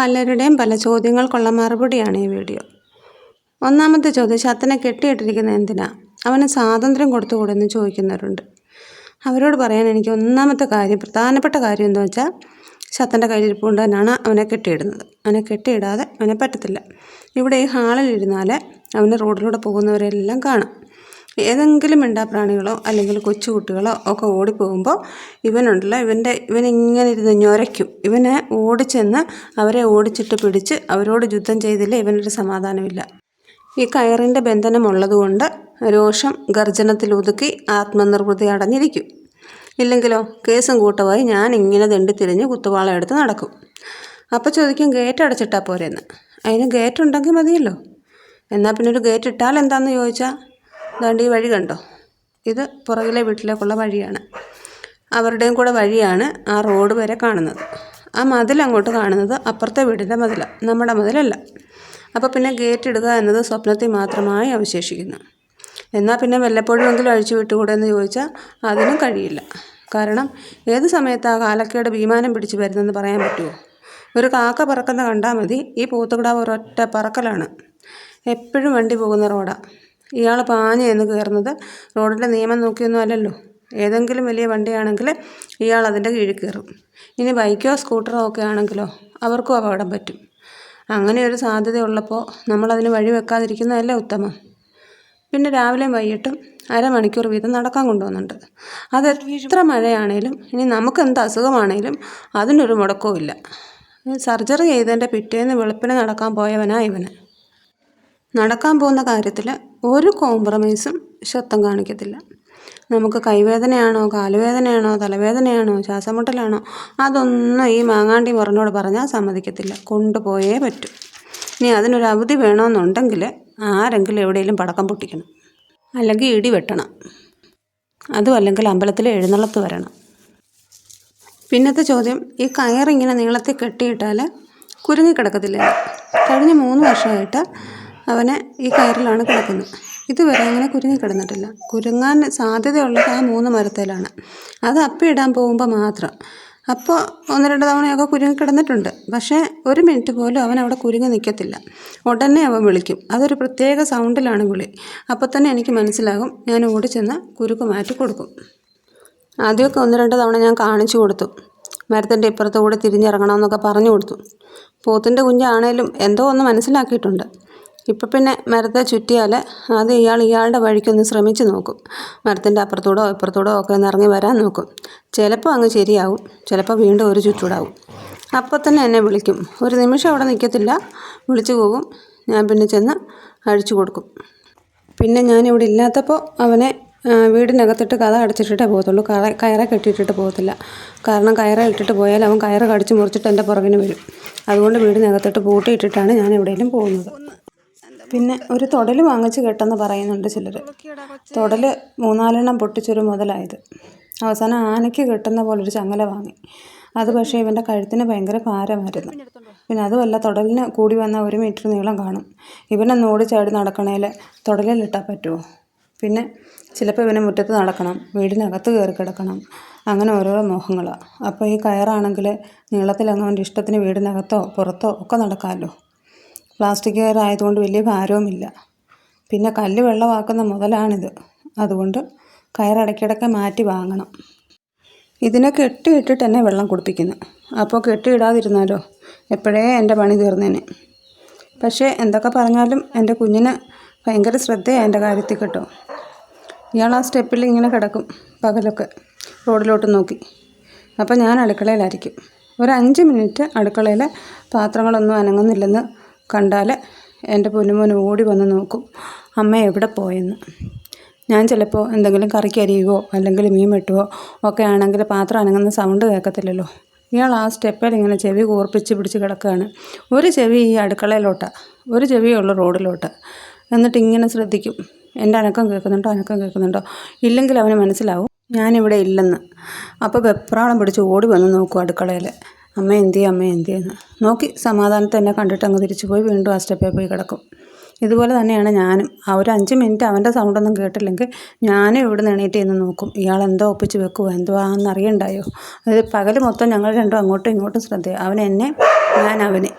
പലരുടെയും പല ചോദ്യങ്ങൾക്കുള്ള മറുപടിയാണ് ഈ വീഡിയോ. ഒന്നാമത്തെ ചോദ്യം, ശത്തനെ കെട്ടിയിട്ടിരിക്കുന്നത് എന്തിനാ? അവന് സ്വാതന്ത്ര്യം കൊടുത്തുകൂടെന്ന് ചോദിക്കുന്നവരുണ്ട്. അവരോട് പറയാൻ എനിക്ക് ഒന്നാമത്തെ കാര്യം, പ്രധാനപ്പെട്ട കാര്യം എന്താ വെച്ചാൽ, ശത്തൻ്റെ കയ്യിലിരിപ്പ് കൊണ്ട് തന്നെയാണ് അവനെ കെട്ടിയിടുന്നത്. അവനെ കെട്ടിയിടാതെ അവനെ പറ്റത്തില്ല. ഇവിടെ ഈ ഹാളിലിരുന്നാൽ അവന് റോഡിലൂടെ പോകുന്നവരെല്ലാം കാണാം. ഏതെങ്കിലും മിണ്ടാപ്രാണികളോ അല്ലെങ്കിൽ കൊച്ചുകുട്ടികളോ ഒക്കെ ഓടിപ്പോകുമ്പോൾ ഇവനുണ്ടല്ലോ, ഇവനിങ്ങനെ ഇരുന്ന് ഞൊരയ്ക്കും. ഇവനെ ഓടിച്ചെന്ന് അവരെ ഓടിച്ചിട്ട് പിടിച്ച് അവരോട് യുദ്ധം ചെയ്തില്ല ഇവനൊരു സമാധാനമില്ല. ഈ കയറിൻ്റെ ബന്ധനമുള്ളതുകൊണ്ട് രോഷം ഗർജനത്തിലൊതുക്കി ആത്മനിർവൃതി അടഞ്ഞിരിക്കും. ഇല്ലെങ്കിലോ കേസും കൂട്ടമായി ഞാൻ ഇങ്ങനെ തെണ്ടിത്തിരിഞ്ഞ് കുത്തുവാള എടുത്ത് നടക്കും. അപ്പോൾ ചോദിക്കും, ഗേറ്റ് അടച്ചിട്ടാൽ പോരെന്ന്. അതിന് ഗേറ്റ് ഉണ്ടെങ്കിൽ മതിയല്ലോ. എന്നാൽ പിന്നെ ഒരു ഗേറ്റ് ഇട്ടാൽ എന്താണെന്ന് ചോദിച്ചാൽ, ദാണ്ട് ഈ വഴി കണ്ടോ, ഇത് പുറകിലെ വീട്ടിലേക്കുള്ള വഴിയാണ്. അവരുടെയും കൂടെ വഴിയാണ് ആ റോഡ് വരെ കാണുന്നത്. ആ മതിലങ്ങോട്ട് കാണുന്നത് അപ്പുറത്തെ വീടിൻ്റെ മതിലാണ്, നമ്മുടെ മതിലല്ല. അപ്പോൾ പിന്നെ ഗേറ്റ് ഇടുക എന്നത് സ്വപ്നത്തിൽ മാത്രമായി അവശേഷിക്കുന്നു. എന്നാൽ പിന്നെ വല്ലപ്പോഴുമെങ്കിലും അഴിച്ചു വിട്ടുകൂടെ എന്ന് ചോദിച്ചാൽ അതിനും കഴിയില്ല. കാരണം ഏത് സമയത്താണ് കാലക്കേട് വിമാനം പിടിച്ച് വരുന്നതെന്ന് പറയാൻ പറ്റുമോ? ഒരു കാക്ക പറക്കുന്ന കണ്ടാൽ മതി, ഈ പോത്തുകിടാവ് ഒരൊറ്റ പറക്കലാണ്. എപ്പോഴും വണ്ടി പോകുന്ന റോഡാണ്. ഇയാൾ പാഞ്ഞ് എന്ന് കയറുന്നത് റോഡിൻ്റെ നിയമം നോക്കിയൊന്നും അല്ലല്ലോ. ഏതെങ്കിലും വലിയ വണ്ടിയാണെങ്കിൽ ഇയാൾ അതിൻ്റെ കീഴിൽ കയറും. ഇനി ബൈക്കോ സ്കൂട്ടറോ ഒക്കെ ആണെങ്കിലോ അവർക്കും അപകടം പറ്റും. അങ്ങനെ ഒരു സാധ്യതയുള്ളപ്പോൾ നമ്മളതിന് വഴി വെക്കാതിരിക്കുന്നതല്ലേ ഉത്തമം. പിന്നെ രാവിലെയും വൈകിട്ടും അരമണിക്കൂർ വീതം നടക്കാൻ കൊണ്ടുപോകുന്നുണ്ട്. അത് എത്ര മഴയാണേലും ഇനി നമുക്ക് എന്ത് അസുഖമാണേലും അതിനൊരു മുടക്കവും ഇല്ല. സർജറി ചെയ്തതിൻ്റെ പിറ്റേന്ന് വെളുപ്പിന് നടക്കാൻ പോയവനാ ഇവന്. നടക്കാൻ പോകുന്ന കാര്യത്തിൽ ഒരു കോംപ്രമൈസും ശത്തം കാണിക്കത്തില്ല. നമുക്ക് കൈവേദനയാണോ കാലുവേദനയാണോ തലവേദനയാണോ ശ്വാസമുട്ടലാണോ അതൊന്നും ഈ മാങ്ങാണ്ടി മുറനോട് പറഞ്ഞാൽ സമ്മതിക്കത്തില്ല. കൊണ്ടുപോയേ പറ്റും. ഇനി അതിനൊരു അവധി വേണമെന്നുണ്ടെങ്കിൽ ആരെങ്കിലും എവിടെയെങ്കിലും പടക്കം പൊട്ടിക്കണം, അല്ലെങ്കിൽ ഇടി വെട്ടണം, അതും അല്ലെങ്കിൽ അമ്പലത്തിൽ എഴുന്നള്ളത്ത് വരണം. പിന്നത്തെ ചോദ്യം, ഈ കയറിങ്ങനെ നീളത്തിൽ കെട്ടിയിട്ടാൽ കുരുങ്ങിക്കിടക്കത്തില്ല. കഴിഞ്ഞ 3 വർഷമായിട്ട് അവനെ ഈ കയറിലാണ് കിടക്കുന്നത്. ഇതുവരെ അങ്ങനെ കുരുങ്ങിക്കിടന്നിട്ടില്ല. കുരുങ്ങാൻ സാധ്യതയുള്ളത് ആ 3 മരത്തേലാണ്. അത് അപ്പിയിടാൻ പോകുമ്പോൾ മാത്രം. അപ്പോൾ 1-2 തവണയൊക്കെ കുരുങ്ങി കിടന്നിട്ടുണ്ട്. പക്ഷേ 1 മിനിറ്റ് പോലും അവൻ അവിടെ കുരുങ്ങി നിൽക്കത്തില്ല. ഉടനെ അവൻ വിളിക്കും. അതൊരു പ്രത്യേക സൗണ്ടിലാണ് വിളി. അപ്പോൾ തന്നെ എനിക്ക് മനസ്സിലാകും. ഞാൻ ഓടിച്ചെന്ന് കുരുക്ക് മാറ്റി കൊടുക്കും. ആദ്യമൊക്കെ 1-2 തവണ ഞാൻ കാണിച്ചു കൊടുത്തു. മരത്തിൻ്റെ ഇപ്പുറത്ത് കൂടെ തിരിഞ്ഞിറങ്ങണമെന്നൊക്കെ പറഞ്ഞു കൊടുത്തു. പോത്തിൻ്റെ കുഞ്ഞാണേലും എന്തോ ഒന്ന് മനസ്സിലാക്കിയിട്ടുണ്ട്. ഇപ്പം പിന്നെ മരത്തെ ചുറ്റിയാൽ ആദ്യം ഇയാളുടെ വഴിക്കൊന്ന് ശ്രമിച്ച് നോക്കും. മരത്തിൻ്റെ അപ്പുറത്തൂടോ ഇപ്പുറത്തൂടോ ഒക്കെ ഒന്ന് ഇറങ്ങി വരാൻ നോക്കും. ചിലപ്പോൾ അങ്ങ് ശരിയാവും, ചിലപ്പോൾ വീണ്ടും ഒരു ചുറ്റൂടാവും. അപ്പോൾ തന്നെ എന്നെ വിളിക്കും. ഒരു നിമിഷം അവിടെ നിൽക്കത്തില്ല, വിളിച്ചു പോകും. ഞാൻ പിന്നെ ചെന്ന് അഴിച്ചു കൊടുക്കും. പിന്നെ ഞാനിവിടെ ഇല്ലാത്തപ്പോൾ അവനെ വീടിനകത്തിട്ട് കഥ അടച്ചിട്ടിട്ടേ പോകത്തുള്ളൂ. കയറെ കെട്ടിയിട്ടിട്ട് പോകത്തില്ല. കാരണം കയറെ ഇട്ടിട്ട് പോയാൽ അവൻ കയറ് കടിച്ച് മുറിച്ചിട്ട് എൻ്റെ പുറകിന് വരും. അതുകൊണ്ട് വീടിനകത്തിട്ട് പൂട്ടിയിട്ടിട്ടാണ് ഞാൻ എവിടെയെങ്കിലും പോകുന്നത്. പിന്നെ ഒരു തൊടൽ വാങ്ങിച്ച് കെട്ടെന്ന് പറയുന്നുണ്ട് ചിലർ. തൊടൽ 3-4 പൊട്ടിച്ചൊരു മുതലായത്. അവസാനം ആനയ്ക്ക് കെട്ടുന്ന പോലൊരു ചങ്ങല വാങ്ങി. അത് പക്ഷേ ഇവൻ്റെ കഴുത്തിന് ഭയങ്കര ഭാരമായിരുന്നു. പിന്നെ അതുമല്ല, തൊടലിന് കൂടി വന്നാൽ 1 മീറ്റർ നീളം കാണും. ഇവനൊന്ന് ഓടിച്ചാടി നടക്കണേൽ തൊടലിലിട്ടാൽ പറ്റുമോ? പിന്നെ ചിലപ്പോൾ ഇവന് മുറ്റത്ത് നടക്കണം, വീടിനകത്ത് കയറി കിടക്കണം, അങ്ങനെ ഓരോരോ മോഹങ്ങളാണ്. അപ്പോൾ ഈ കയറാണെങ്കിൽ നീളത്തിലങ്ങ് അവൻ്റെ ഇഷ്ടത്തിന് വീടിനകത്തോ പുറത്തോ ഒക്കെ നടക്കാമല്ലോ. പ്ലാസ്റ്റിക് കയറായതുകൊണ്ട് വലിയ ഭാരവുമില്ല. പിന്നെ കല്ല് വെള്ളമാക്കുന്ന മുതലാണിത്. അതുകൊണ്ട് കയറിടയ്ക്കിടയ്ക്ക് മാറ്റി വാങ്ങണം. ഇതിനെ കെട്ടിയിട്ടിട്ട് എന്നെ വെള്ളം കുടിപ്പിക്കുന്നു. അപ്പോൾ കെട്ടിയിടാതിരുന്നാലോ എപ്പോഴേ എൻ്റെ പണി തീർന്നേനെ. പക്ഷേ എന്തൊക്കെ പറഞ്ഞാലും എൻ്റെ കുഞ്ഞിന് ഭയങ്കര ശ്രദ്ധയാണ് എൻ്റെ കാര്യത്തിൽ കേട്ടോ. ഇയാൾ ആ സ്റ്റെപ്പിൽ ഇങ്ങനെ കിടക്കും പകലൊക്കെ റോഡിലോട്ട് നോക്കി. അപ്പോൾ ഞാൻ അടുക്കളയിലായിരിക്കും. ഒരു 5 മിനിറ്റ് അടുക്കളയിൽ പാത്രങ്ങളൊന്നും അനങ്ങുന്നില്ലെന്ന് കണ്ടാൽ എൻ്റെ പൊന്നുമോൻ ഓടി വന്ന് നോക്കും, അമ്മ എവിടെ പോയെന്ന്. ഞാൻ ചിലപ്പോൾ എന്തെങ്കിലും കറിക്ക് അരിയുകയോ അല്ലെങ്കിൽ മീൻ വെട്ടുകയോ ഒക്കെ ആണെങ്കിൽ പാത്രം അനങ്ങുന്ന സൗണ്ട് കേൾക്കത്തില്ലല്ലോ. ഇയാൾ ആ സ്റ്റെപ്പിൽ ഇങ്ങനെ ചെവി കൂർപ്പിച്ച് പിടിച്ച് കിടക്കുകയാണ്. ഒരു ചെവി ഈ അടുക്കളയിലോട്ടാണ്, ഒരു ചെവിയുള്ളൂ റോഡിലോട്ട്. എന്നിട്ട് ഇങ്ങനെ ശ്രദ്ധിക്കും, എൻ്റെ അനക്കം കേൾക്കുന്നുണ്ടോ. ഇല്ലെങ്കിൽ അവന് മനസ്സിലാവും ഞാനിവിടെ ഇല്ലെന്ന്. അപ്പോൾ വെപ്രാളം പിടിച്ച് ഓടി വന്ന് നോക്കും അടുക്കളയിൽ, അമ്മ എന്തിയെന്ന് നോക്കി. സമാധാനത്തെ എന്നെ കണ്ടിട്ട് അങ്ങ് തിരിച്ചു പോയി വീണ്ടും ആ സ്റ്റെപ്പിൽ പോയി കിടക്കും. ഇതുപോലെ തന്നെയാണ് ഞാനും. ആ ഒരു 5 മിനിറ്റ് അവൻ്റെ സൗണ്ടൊന്നും കേട്ടില്ലെങ്കിൽ ഞാനും ഇവിടെ നിന്ന് എണീറ്റ് നിന്ന് നോക്കും, ഇയാൾ എന്തോ ഒപ്പിച്ച് വെക്കുമോ, എന്തോ ആണെന്ന് അറിയണ്ടായോ. അതായത് പകൽ മൊത്തം ഞങ്ങൾ രണ്ടും അങ്ങോട്ടും ഇങ്ങോട്ടും ശ്രദ്ധ. അവൻ എന്നെ, ഞാൻ അവനെ.